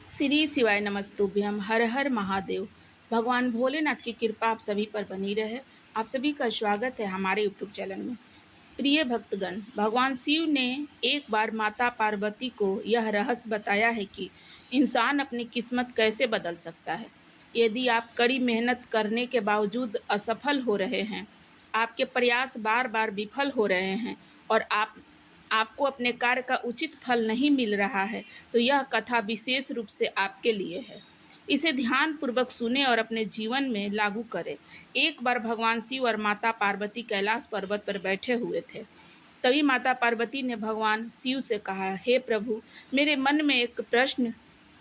श्री शिवाय नमस्तुभ्यम हर हर महादेव। भगवान भोलेनाथ की कृपा आप सभी पर बनी रहे। आप सभी का स्वागत है हमारे यूट्यूब चैनल में। प्रिय भक्तगण, भगवान शिव ने एक बार माता पार्वती को यह रहस्य बताया है कि इंसान अपनी किस्मत कैसे बदल सकता है। यदि आप कड़ी मेहनत करने के बावजूद असफल हो रहे हैं, आपके प्रयास बार बार विफल हो रहे हैं और आपको अपने कार्य का उचित फल नहीं मिल रहा है, तो यह कथा विशेष रूप से आपके लिए है। इसे ध्यानपूर्वक सुने और अपने जीवन में लागू करें। एक बार भगवान शिव और माता पार्वती कैलाश पर्वत पर बैठे हुए थे। तभी माता पार्वती ने भगवान शिव से कहा, हे प्रभु, मेरे मन में एक प्रश्न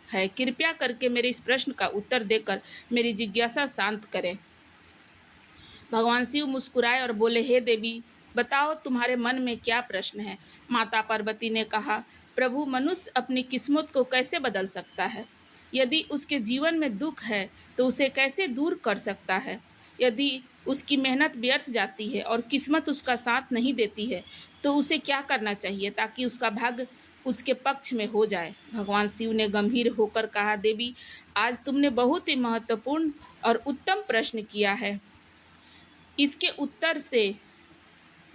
है, कृपया करके मेरे इस प्रश्न का उत्तर देकर मेरी जिज्ञासा शांत करें। भगवान शिव मुस्कुराए और बोले, हे देवी, बताओ तुम्हारे मन में क्या प्रश्न है। माता पार्वती ने कहा, प्रभु, मनुष्य अपनी किस्मत को कैसे बदल सकता है? यदि उसके जीवन में दुख है तो उसे कैसे दूर कर सकता है? यदि उसकी मेहनत व्यर्थ जाती है और किस्मत उसका साथ नहीं देती है, तो उसे क्या करना चाहिए ताकि उसका भाग्य उसके पक्ष में हो जाए? भगवान शिव ने गंभीर होकर कहा, देवी, आज तुमने बहुत ही महत्वपूर्ण और उत्तम प्रश्न किया है। इसके उत्तर से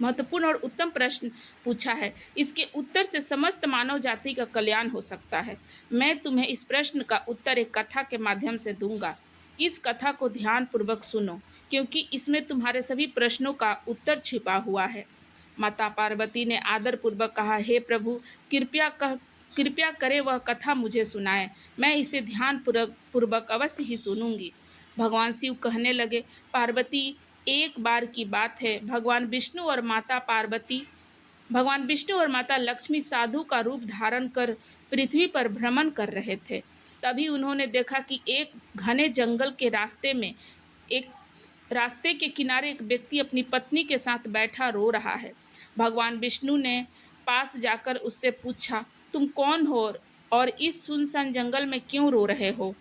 महत्वपूर्ण और उत्तम प्रश्न पूछा है। इसके उत्तर से समस्त मानव जाति का कल्याण हो सकता है। मैं तुम्हें इस प्रश्न का उत्तर एक कथा के माध्यम से दूंगा। इस कथा को ध्यानपूर्वक सुनो, क्योंकि इसमें तुम्हारे सभी प्रश्नों का उत्तर छिपा हुआ है। माता पार्वती ने आदरपूर्वक कहा, हे प्रभु, कृपया करे वह कथा मुझे सुनाए। मैं इसे ध्यानपूर्वक अवश्य ही सुनूंगी। भगवान शिव कहने लगे, पार्वती, एक बार की बात है, भगवान विष्णु और माता लक्ष्मी साधु का रूप धारण कर पृथ्वी पर भ्रमण कर रहे थे। तभी उन्होंने देखा कि एक घने जंगल के एक रास्ते के किनारे एक व्यक्ति अपनी पत्नी के साथ बैठा रो रहा है। भगवान विष्णु ने पास जाकर उससे पूछा, तुम कौन हो और इस सुनसान जंगल में क्यों रो रहे हो?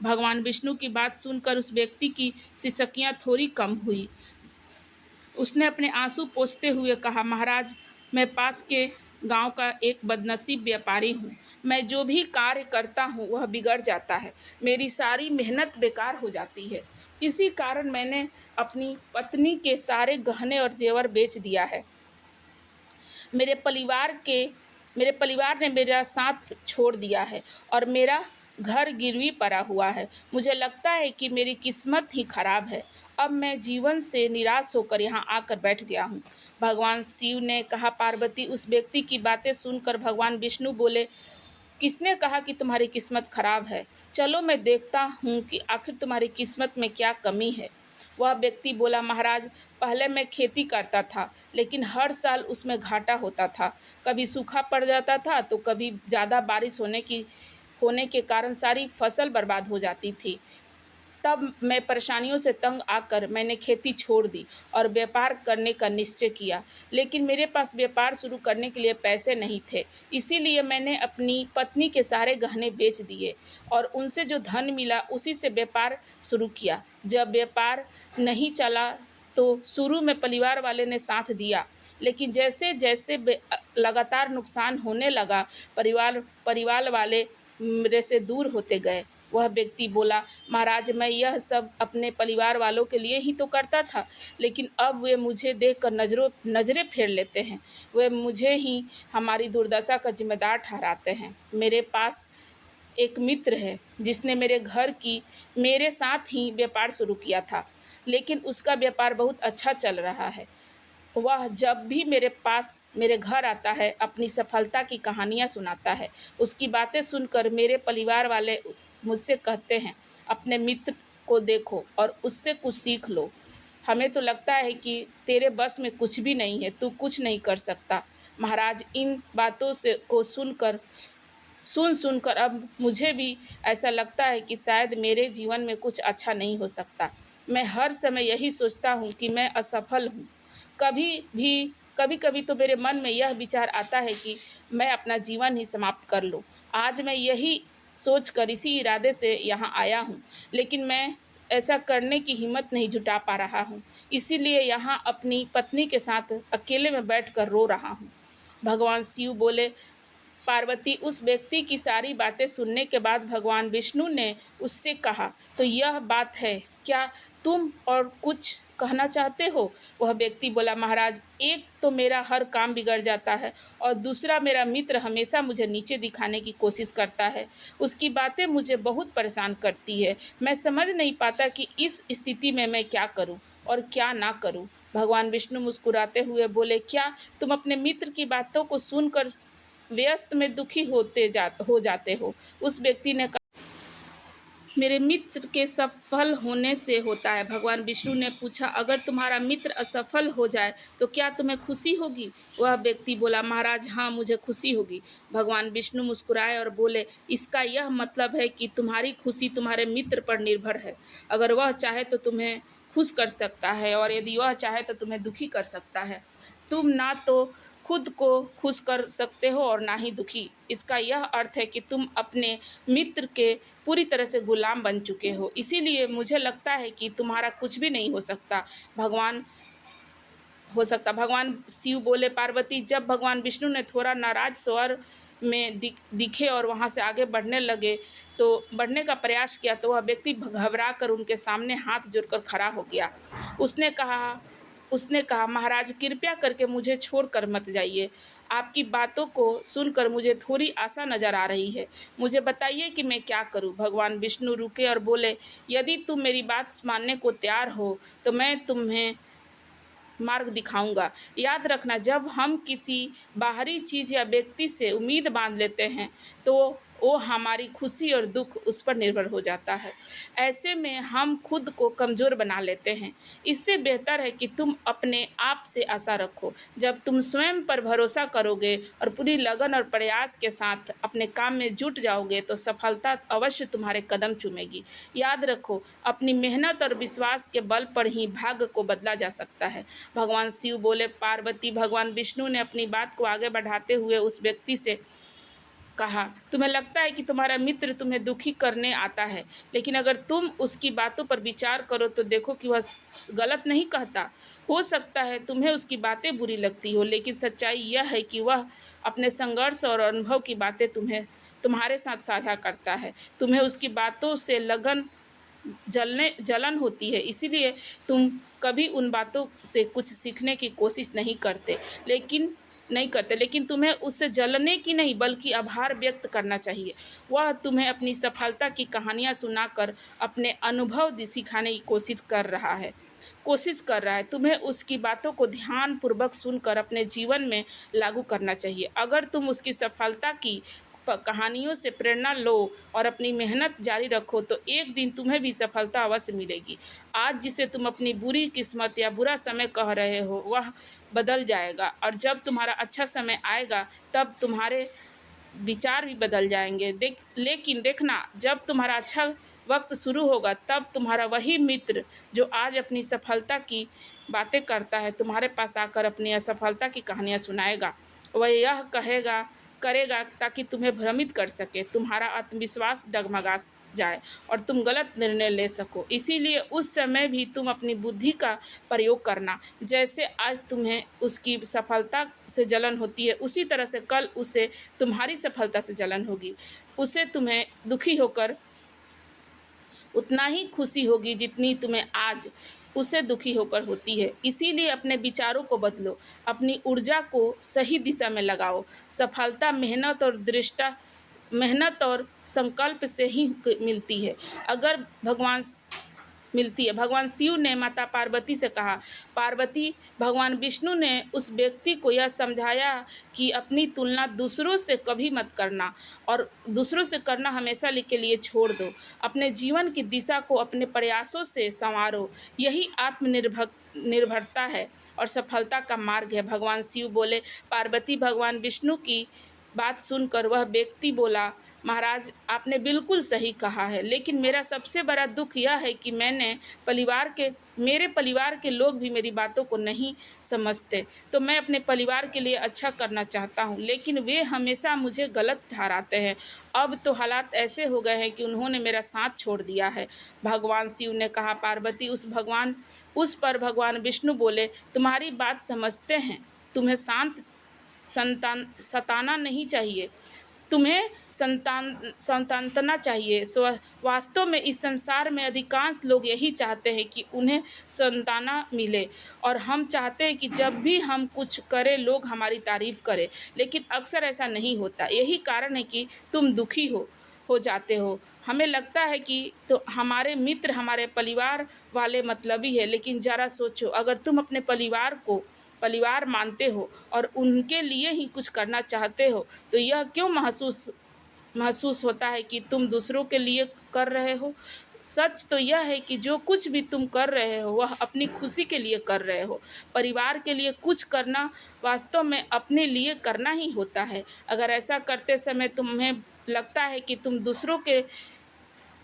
भगवान विष्णु की बात सुनकर उस व्यक्ति की सिसकियां थोड़ी कम हुई। उसने अपने आंसू पोंछते हुए कहा, महाराज, मैं पास के गांव का एक बदनसीब व्यापारी हूँ। मैं जो भी कार्य करता हूँ वह बिगड़ जाता है। मेरी सारी मेहनत बेकार हो जाती है। इसी कारण मैंने अपनी पत्नी के सारे गहने और जेवर बेच दिया है। मेरे परिवार ने मेरा साथ छोड़ दिया है और मेरा घर गिरवी पड़ा हुआ है। मुझे लगता है कि मेरी किस्मत ही खराब है। अब मैं जीवन से निराश होकर यहाँ आकर बैठ गया हूँ। भगवान शिव ने कहा, पार्वती, उस व्यक्ति की बातें सुनकर भगवान विष्णु बोले, किसने कहा कि तुम्हारी किस्मत खराब है? चलो मैं देखता हूँ कि आखिर तुम्हारी किस्मत में क्या कमी है। वह व्यक्ति बोला, महाराज, पहले मैं खेती करता था, लेकिन हर साल उसमें घाटा होता था। कभी सूखा पड़ जाता था तो कभी ज़्यादा बारिश होने के कारण सारी फसल बर्बाद हो जाती थी। तब मैं परेशानियों से तंग आकर मैंने खेती छोड़ दी और व्यापार करने का निश्चय किया, लेकिन मेरे पास व्यापार शुरू करने के लिए पैसे नहीं थे। इसीलिए मैंने अपनी पत्नी के सारे गहने बेच दिए और उनसे जो धन मिला उसी से व्यापार शुरू किया। जब व्यापार नहीं चला तो शुरू में परिवार वाले ने साथ दिया, लेकिन जैसे जैसे लगातार नुकसान होने लगा, परिवार वाले मेरे से दूर होते गए। वह व्यक्ति बोला, महाराज, मैं यह सब अपने परिवार वालों के लिए ही तो करता था, लेकिन अब वे मुझे देखकर नजरें फेर लेते हैं। वे मुझे ही हमारी दुर्दशा का जिम्मेदार ठहराते हैं। मेरे पास एक मित्र है जिसने मेरे साथ ही व्यापार शुरू किया था, लेकिन उसका व्यापार बहुत अच्छा चल रहा है। वह जब भी मेरे घर आता है, अपनी सफलता की कहानियाँ सुनाता है। उसकी बातें सुनकर मेरे परिवार वाले मुझसे कहते हैं, अपने मित्र को देखो और उससे कुछ सीख लो। हमें तो लगता है कि तेरे बस में कुछ भी नहीं है, तू कुछ नहीं कर सकता। महाराज, इन बातों से को सुनकर अब मुझे भी ऐसा लगता है कि शायद मेरे जीवन में कुछ अच्छा नहीं हो सकता। मैं हर समय यही सोचता हूँ कि मैं असफल हूँ। कभी कभी तो मेरे मन में यह विचार आता है कि मैं अपना जीवन ही समाप्त कर लूँ। आज मैं यही सोचकर इसी इरादे से यहाँ आया हूँ, लेकिन मैं ऐसा करने की हिम्मत नहीं जुटा पा रहा हूँ। इसीलिए यहाँ अपनी पत्नी के साथ अकेले में बैठकर रो रहा हूँ। भगवान शिव बोले, पार्वती उस व्यक्ति की सारी बातें सुनने के बाद भगवान विष्णु ने उससे कहा, तो यह बात है, क्या तुम और कुछ कहना चाहते हो? वह व्यक्ति बोला, महाराज, एक तो मेरा हर काम बिगड़ जाता है और दूसरा मेरा मित्र हमेशा मुझे नीचे दिखाने की कोशिश करता है। उसकी बातें मुझे बहुत परेशान करती है। मैं समझ नहीं पाता कि इस स्थिति में मैं क्या करूं और क्या ना करूं। भगवान विष्णु मुस्कुराते हुए बोले, क्या तुम अपने मित्र की बातों को सुनकर व्यस्त में दुखी हो जाते हो? उस व्यक्ति ने कहा, मेरे मित्र के सफल होने से होता है। भगवान विष्णु ने पूछा, अगर तुम्हारा मित्र असफल हो जाए तो क्या तुम्हें खुशी होगी? वह व्यक्ति बोला, महाराज, हाँ, मुझे खुशी होगी। भगवान विष्णु मुस्कुराए और बोले, इसका यह मतलब है कि तुम्हारी खुशी तुम्हारे मित्र पर निर्भर है। अगर वह चाहे तो तुम्हें खुश कर सकता है और यदि वह चाहे तो तुम्हें दुखी कर सकता है। तुम ना तो खुद को खुश कर सकते हो और ना ही दुखी। इसका यह अर्थ है कि तुम अपने मित्र के पूरी तरह से गुलाम बन चुके हो। इसीलिए मुझे लगता है कि तुम्हारा कुछ भी नहीं हो सकता। भगवान शिव बोले, पार्वती, जब भगवान विष्णु ने थोड़ा नाराज स्वर में दिखे और वहाँ से आगे बढ़ने का प्रयास किया तो वह व्यक्ति घबरा कर उनके सामने हाथ जोड़कर खड़ा हो गया। उसने कहा, महाराज, कृपया करके मुझे छोड़कर मत जाइए। आपकी बातों को सुनकर मुझे थोड़ी आशा नजर आ रही है। मुझे बताइए कि मैं क्या करूं? भगवान विष्णु रुके और बोले, यदि तुम मेरी बात मानने को तैयार हो तो मैं तुम्हें मार्ग दिखाऊंगा। याद रखना, जब हम किसी बाहरी चीज़ या व्यक्ति से उम्मीद बांध लेते हैं तो वो हमारी खुशी और दुख उस पर निर्भर हो जाता है। ऐसे में हम खुद को कमज़ोर बना लेते हैं। इससे बेहतर है कि तुम अपने आप से आशा रखो। जब तुम स्वयं पर भरोसा करोगे और पूरी लगन और प्रयास के साथ अपने काम में जुट जाओगे तो सफलता अवश्य तुम्हारे कदम चूमेगी। याद रखो, अपनी मेहनत और विश्वास के बल पर ही भाग्य को बदला जा सकता है। भगवान शिव बोले, पार्वती, भगवान विष्णु ने अपनी बात को आगे बढ़ाते हुए उस व्यक्ति से कहा, तुम्हें लगता है कि तुम्हारा मित्र तुम्हें दुखी करने आता है, लेकिन अगर तुम उसकी बातों पर विचार करो तो देखो कि वह गलत नहीं कहता। हो सकता है तुम्हें उसकी बातें बुरी लगती हो, लेकिन सच्चाई यह है कि वह अपने संघर्ष और अनुभव की बातें तुम्हारे साथ साझा करता है। तुम्हें उसकी बातों से जलन होती है, इसीलिए तुम कभी उन बातों से कुछ सीखने की कोशिश नहीं करते, लेकिन तुम्हें उससे जलने की नहीं बल्कि आभार व्यक्त करना चाहिए। वह तुम्हें अपनी सफलता की कहानियाँ सुनाकर अपने अनुभव सिखाने की कोशिश कर रहा है। तुम्हें उसकी बातों को ध्यानपूर्वक सुनकर अपने जीवन में लागू करना चाहिए। अगर तुम उसकी सफलता की कहानियों से प्रेरणा लो और अपनी मेहनत जारी रखो तो एक दिन तुम्हें भी सफलता अवश्य मिलेगी। आज जिसे तुम अपनी बुरी किस्मत या बुरा समय कह रहे हो वह बदल जाएगा और जब तुम्हारा अच्छा समय आएगा तब तुम्हारे विचार भी बदल जाएंगे। लेकिन देखना, जब तुम्हारा अच्छा वक्त शुरू होगा तब तुम्हारा वही मित्र जो आज अपनी सफलता की बातें करता है तुम्हारे पास आकर अपनी असफलता की कहानियाँ सुनाएगा। वह यह करेगा ताकि तुम्हें भ्रमित कर सके, तुम्हारा आत्मविश्वास डगमगा जाए और तुम गलत निर्णय ले सको। इसीलिए उस समय भी तुम अपनी बुद्धि का प्रयोग करना। जैसे आज तुम्हें उसकी सफलता से जलन होती है, उसी तरह से कल उसे तुम्हारी सफलता से जलन होगी। उसे तुम्हें दुखी होकर उतना ही खुशी होगी जितनी तुम्हें आज उसे दुखी होकर होती है। इसीलिए अपने विचारों को बदलो, अपनी ऊर्जा को सही दिशा में लगाओ। सफलता मेहनत और संकल्प से ही मिलती है। भगवान शिव ने माता पार्वती से कहा, पार्वती, भगवान विष्णु ने उस व्यक्ति को यह समझाया कि अपनी तुलना दूसरों से कभी मत करना और दूसरों से करना हमेशा के लिए छोड़ दो। अपने जीवन की दिशा को अपने प्रयासों से संवारो। यही आत्मनिर्भरता है और सफलता का मार्ग है। भगवान शिव बोले, पार्वती, भगवान विष्णु की बात सुनकर वह व्यक्ति बोला, महाराज, आपने बिल्कुल सही कहा है, लेकिन मेरा सबसे बड़ा दुख यह है कि मेरे परिवार के लोग भी मेरी बातों को नहीं समझते। तो मैं अपने परिवार के लिए अच्छा करना चाहता हूँ, लेकिन वे हमेशा मुझे गलत ठहराते हैं। अब तो हालात ऐसे हो गए हैं कि उन्होंने मेरा साथ छोड़ दिया है। भगवान शिव ने कहा, पार्वती, उस पर भगवान विष्णु बोले, तुम्हारी बात समझते हैं, तुम्हें सताना नहीं चाहिए। तुम्हें संतानना चाहिए। वास्तव में इस संसार में अधिकांश लोग यही चाहते हैं कि उन्हें संताना मिले, और हम चाहते हैं कि जब भी हम कुछ करें लोग हमारी तारीफ करें, लेकिन अक्सर ऐसा नहीं होता। यही कारण है कि तुम दुखी हो जाते हो। हमें लगता है कि तो हमारे मित्र, हमारे परिवार वाले मतलबी है, लेकिन ज़रा सोचो, अगर तुम अपने परिवार को परिवार मानते हो और उनके लिए ही कुछ करना चाहते हो, तो यह क्यों महसूस होता है कि तुम दूसरों के लिए कर रहे हो। सच तो यह है कि जो कुछ भी तुम कर रहे हो वह अपनी खुशी के लिए कर रहे हो। परिवार के लिए कुछ करना वास्तव में अपने लिए करना ही होता है। अगर ऐसा करते समय तुम्हें लगता है कि तुम दूसरों के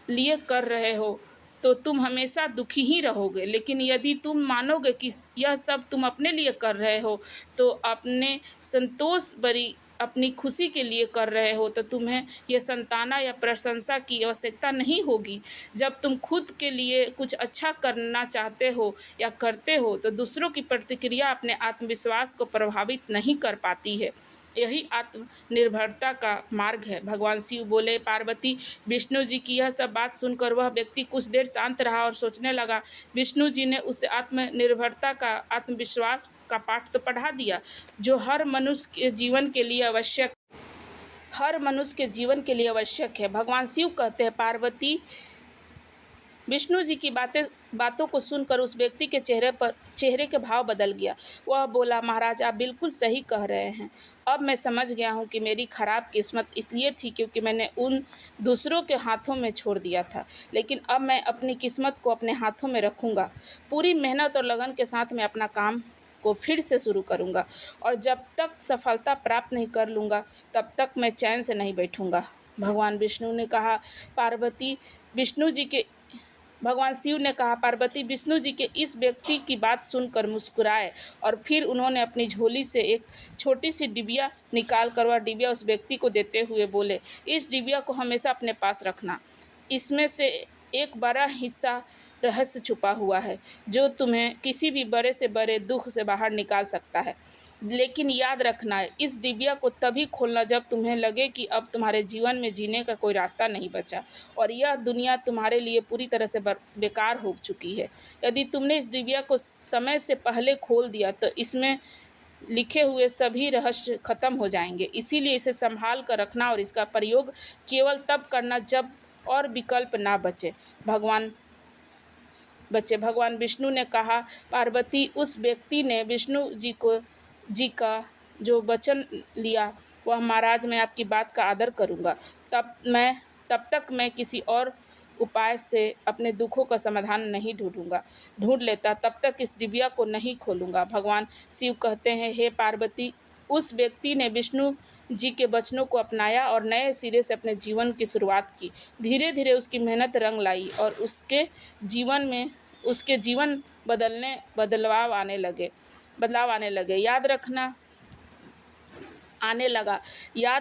लिए कर रहे हो, तो तुम हमेशा दुखी ही रहोगे। लेकिन यदि तुम मानोगे कि यह सब तुम अपने लिए कर रहे हो, तो अपने संतोष भरी अपनी खुशी के लिए कर रहे हो, तो तुम्हें यह संताना या प्रशंसा की आवश्यकता नहीं होगी। जब तुम खुद के लिए कुछ अच्छा करना चाहते हो या करते हो, तो दूसरों की प्रतिक्रिया अपने आत्मविश्वास को प्रभावित नहीं कर पाती है। यही आत्मनिर्भरता का मार्ग है। भगवान शिव बोले, पार्वती, विष्णु जी की यह सब बात सुनकर वह व्यक्ति कुछ देर शांत रहा और सोचने लगा। विष्णु जी ने उसे आत्मनिर्भरता का, आत्मविश्वास का पाठ तो पढ़ा दिया, जो हर मनुष्य के जीवन के लिए आवश्यक है। भगवान शिव कहते हैं, पार्वती, विष्णु जी की बातों को सुनकर उस व्यक्ति के चेहरे के भाव बदल गया। वह बोला, महाराज, आप बिल्कुल सही कह रहे हैं। अब मैं समझ गया हूँ कि मेरी खराब किस्मत इसलिए थी क्योंकि मैंने उन दूसरों के हाथों में छोड़ दिया था। लेकिन अब मैं अपनी किस्मत को अपने हाथों में रखूँगा। पूरी मेहनत और लगन के साथ मैं अपना काम को फिर से शुरू करूँगा, और जब तक सफलता प्राप्त नहीं कर लूँगा तब तक मैं चैन से नहीं बैठूँगा। भगवान विष्णु ने कहा, पार्वती, विष्णु जी के भगवान शिव ने कहा, पार्वती विष्णु जी के इस व्यक्ति की बात सुनकर मुस्कुराए, और फिर उन्होंने अपनी झोली से एक छोटी सी डिबिया निकाल कर वह डिबिया उस व्यक्ति को देते हुए बोले, इस डिबिया को हमेशा अपने पास रखना। इसमें से एक बड़ा हिस्सा रहस्य छुपा हुआ है, जो तुम्हें किसी भी बड़े से बड़े दुख से बाहर निकाल सकता है। लेकिन याद रखना, इस डिबिया को तभी खोलना जब तुम्हें लगे कि अब तुम्हारे जीवन में जीने का कोई रास्ता नहीं बचा और यह दुनिया तुम्हारे लिए पूरी तरह से बेकार हो चुकी है। यदि तुमने इस डिबिया को समय से पहले खोल दिया तो इसमें लिखे हुए सभी रहस्य खत्म हो जाएंगे। इसीलिए इसे संभाल कर रखना और इसका प्रयोग केवल तब करना जब और विकल्प ना बचे। भगवान विष्णु ने कहा, पार्वती, उस व्यक्ति ने विष्णु जी का जो वचन लिया, वह, महाराज, मैं आपकी बात का आदर करूँगा। तब तक मैं किसी और उपाय से अपने दुखों का समाधान नहीं ढूंढ लेता, तब तक इस डिबिया को नहीं खोलूँगा। भगवान शिव कहते हैं, हे पार्वती, उस व्यक्ति ने विष्णु जी के वचनों को अपनाया और नए सिरे से अपने जीवन की शुरुआत की। धीरे धीरे उसकी मेहनत रंग लाई और उसके जीवन बदलाव आने लगे। याद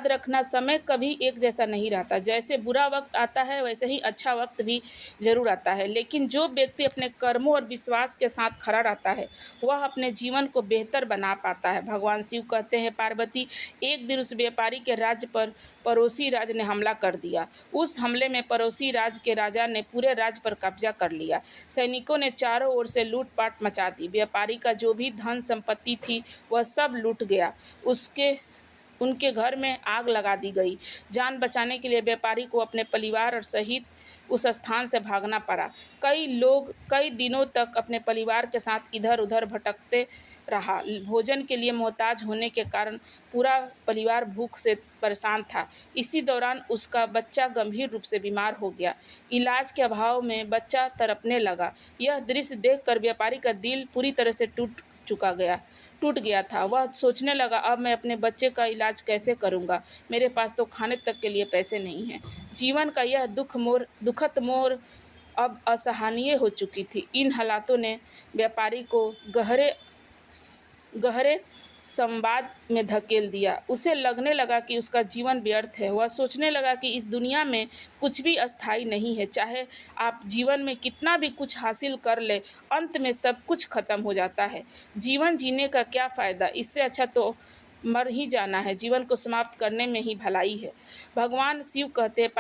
रखना, समय कभी एक जैसा नहीं रहता। जैसे बुरा वक्त आता है वैसे ही अच्छा वक्त भी जरूर आता है, लेकिन जो व्यक्ति अपने कर्मों और विश्वास के साथ खड़ा रहता है वह अपने जीवन को बेहतर बना पाता है। भगवान शिव कहते हैं, पार्वती, एक दिन उस व्यापारी के राज्य पर पड़ोसी राज्य ने हमला कर दिया। उस हमले में पड़ोसी राज्य के राजा ने पूरे राज्य पर कब्जा कर लिया। सैनिकों ने चारों ओर से लूटपाट मचा दी। व्यापारी का जो भी धन संपत्ति थी वह सब लूट गया। उनके घर में आग लगा दी गई। जान बचाने के लिए व्यापारी को अपने परिवार और सहित उस स्थान से भागना पड़ा। कई लोग कई दिनों तक अपने परिवार के साथ इधर उधर भटकते रहा। भोजन के लिए मोहताज होने के कारण पूरा परिवार भूख से परेशान था। इसी दौरान उसका बच्चा गंभीर रूप से बीमार हो गया। इलाज के अभाव में बच्चा तड़पने लगा। यह दृश्य देखकर व्यापारी का दिल पूरी तरह से टूट गया था। वह सोचने लगा, अब मैं अपने बच्चे का इलाज कैसे करूंगा? मेरे पास तो खाने तक के लिए पैसे नहीं हैं। जीवन का यह दुखद मोड़ अब असहनीय हो चुकी थी। इन हालातों ने व्यापारी को गहरे संवाद में धकेल दिया। उसे लगने लगा कि उसका जीवन व्यर्थ है। वह सोचने लगा कि इस दुनिया में कुछ भी अस्थायी नहीं है। चाहे आप जीवन में कितना भी कुछ हासिल कर ले, अंत में सब कुछ खत्म हो जाता है। जीवन जीने का क्या फ़ायदा? इससे अच्छा तो मर ही जाना है, जीवन को समाप्त करने में ही भलाई है। भगवान शिव कहते हैं,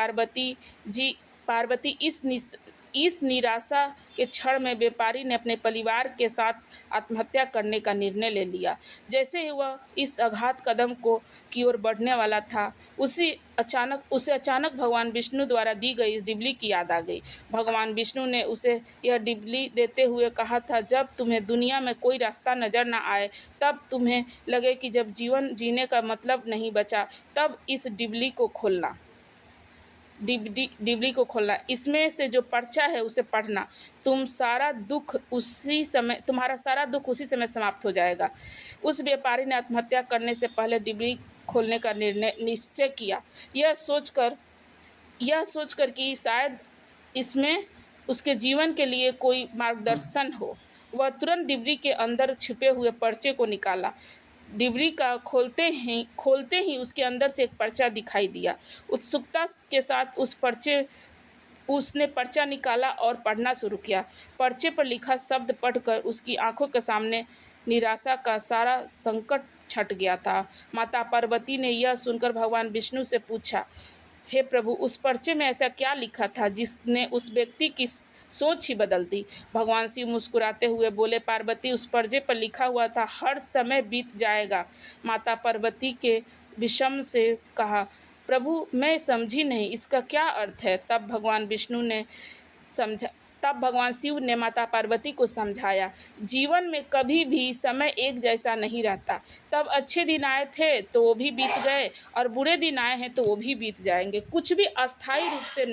पार्वती इस निराशा के क्षण में व्यापारी ने अपने परिवार के साथ आत्महत्या करने का निर्णय ले लिया। जैसे ही वह इस आघात कदम की ओर बढ़ने वाला था, उसे अचानक भगवान विष्णु द्वारा दी गई इस डिबली की याद आ गई। भगवान विष्णु ने उसे यह डिबली देते हुए कहा था, जब तुम्हें दुनिया में कोई रास्ता नजर न आए, तब तुम्हें लगे कि जब जीवन जीने का मतलब नहीं बचा, तब इस डिबली को खोलना, इसमें से जो पर्चा है उसे पढ़ना, तुम्हारा सारा दुख उसी समय समाप्त हो जाएगा। उस व्यापारी ने आत्महत्या करने से पहले डिबली खोलने का निश्चय किया, यह सोचकर कि शायद इसमें उसके जीवन के लिए कोई मार्गदर्शन हो। वह तुरंत डिबरी के अंदर छिपे हुए पर्चे को निकाला। डिबरी का खोलते ही उसके अंदर से एक पर्चा दिखाई दिया। उत्सुकता के साथ उसने पर्चा निकाला और पढ़ना शुरू किया। पर्चे पर लिखा शब्द पढ़कर उसकी आंखों के सामने निराशा का सारा संकट छट गया था। माता पार्वती ने यह सुनकर भगवान विष्णु से पूछा, हे प्रभु, उस पर्चे में ऐसा क्या लिखा था जिसने उस व्यक्ति की सोच ही बदल दी? भगवान शिव मुस्कुराते हुए बोले, पार्वती, उस पर्चे पर लिखा हुआ था, हर समय बीत जाएगा। माता पार्वती के विषम से कहा, प्रभु, मैं समझी नहीं, इसका क्या अर्थ है? तब भगवान शिव ने माता पार्वती को समझाया, जीवन में कभी भी समय एक जैसा नहीं रहता। तब अच्छे दिन आए थे तो वो भी बीत गए, और बुरे दिन आए हैं तो वो भी बीत जाएंगे। कुछ भी अस्थायी रूप से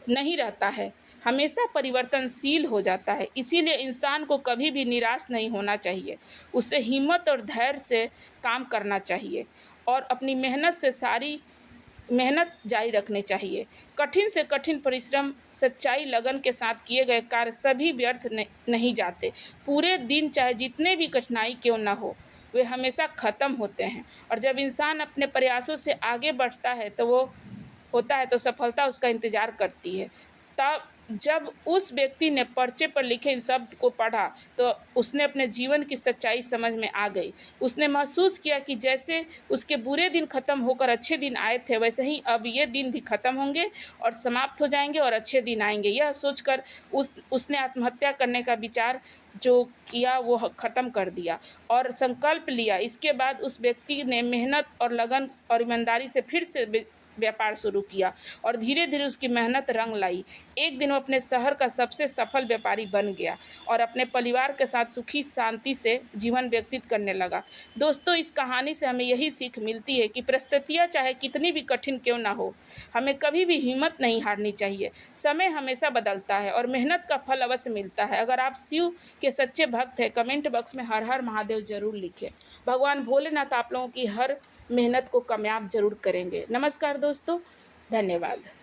नहीं रहता है, हमेशा परिवर्तनशील हो जाता है। इसीलिए इंसान को कभी भी निराश नहीं होना चाहिए। उसे हिम्मत और धैर्य से काम करना चाहिए और अपनी मेहनत जारी रखनी चाहिए। कठिन से कठिन परिश्रम, सच्चाई, लगन के साथ किए गए कार्य सभी व्यर्थ नहीं जाते। पूरे दिन चाहे जितने भी कठिनाई क्यों न हो, वे हमेशा ख़त्म होते हैं। और जब इंसान अपने प्रयासों से आगे बढ़ता है तो सफलता उसका इंतज़ार करती है। तब जब उस व्यक्ति ने पर्चे पर लिखे इन शब्द को पढ़ा तो उसने अपने जीवन की सच्चाई समझ में आ गई। उसने महसूस किया कि जैसे उसके बुरे दिन ख़त्म होकर अच्छे दिन आए थे, वैसे ही अब ये दिन भी ख़त्म होंगे और समाप्त हो जाएंगे और अच्छे दिन आएंगे। यह सोचकर उसने आत्महत्या करने का विचार जो किया वो ख़त्म कर दिया और संकल्प लिया। इसके बाद उस व्यक्ति ने मेहनत और लगन और ईमानदारी से फिर से व्यापार शुरू किया और धीरे धीरे उसकी मेहनत रंग लाई। एक दिन वो अपने शहर का सबसे सफल व्यापारी बन गया और अपने परिवार के साथ सुखी शांति से जीवन व्यतीत करने लगा। दोस्तों, इस कहानी से हमें यही सीख मिलती है कि परिस्थितियाँ चाहे कितनी भी कठिन क्यों ना हो, हमें कभी भी हिम्मत नहीं हारनी चाहिए। समय हमेशा बदलता है और मेहनत का फल अवश्य मिलता है। अगर आप शिव के सच्चे भक्त हैं, कमेंट बॉक्स में हर हर महादेव जरूर लिखें। भगवान भोलेनाथ आप लोगों की हर मेहनत को कामयाब जरूर करेंगे। नमस्कार दोस्तों, धन्यवाद।